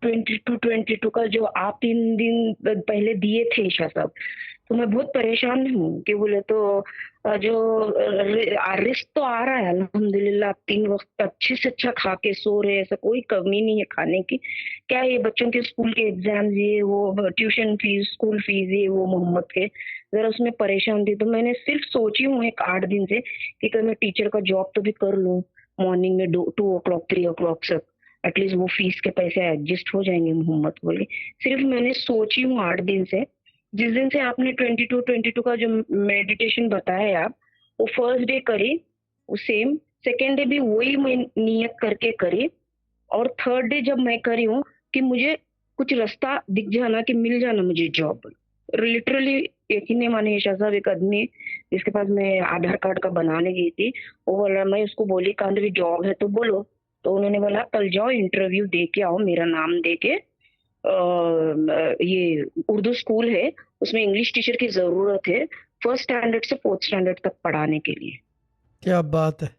22 का जो आप 3 दिन पहले दिए थे ईशा साहब, तो मैं बहुत परेशान हूँ कि बोले तो जो रिस्क तो आ रहा है अल्हम्दुलिल्लाह, 3 वक्त अच्छे से अच्छा खा के सो रहे हैं, ऐसा कोई कमी नहीं है खाने की। क्या है, ये बच्चों के स्कूल के एग्जाम, ये वो ट्यूशन फीस, स्कूल फीस, ये वो मोहम्मद के, जरा उसमें परेशान थी। तो मैंने सिर्फ सोची हूँ एक 8 दिन से कि कल मैं टीचर का जॉब तो भी कर लूँ, मॉर्निंग में 2 o'clock 3 o'clock तक, एटलीस्ट वो फीस के पैसे एडजस्ट हो जाएंगे मोहम्मद बोले। सिर्फ मैंने सोची हूँ 8 दिन से। जिस दिन से आपने 22 का जो मेडिटेशन बताया आप, वो फर्स्ट डे करी, वो सेम सेकेंड डे भी वही मैं नियत करके करी, और थर्ड डे जब मैं करी हूँ कि मुझे कुछ रास्ता दिख जाना, कि मिल जाना मुझे जॉब, लिटरली यकीन नहीं माने ईशा साहब, एक आदमी जिसके पास मैं आधार कार्ड का बनाने गई थी, वो बोला, मैं उसको बोली कहाँ भी जॉब है तो बोलो, तो उन्होंने बोला कल जाओ इंटरव्यू दे के आओ, मेरा नाम दे के, ये उर्दू स्कूल है, उसमें इंग्लिश टीचर की जरूरत है, फर्स्ट स्टैंडर्ड से 4th स्टैंडर्ड तक पढ़ाने के लिए। क्या बात है,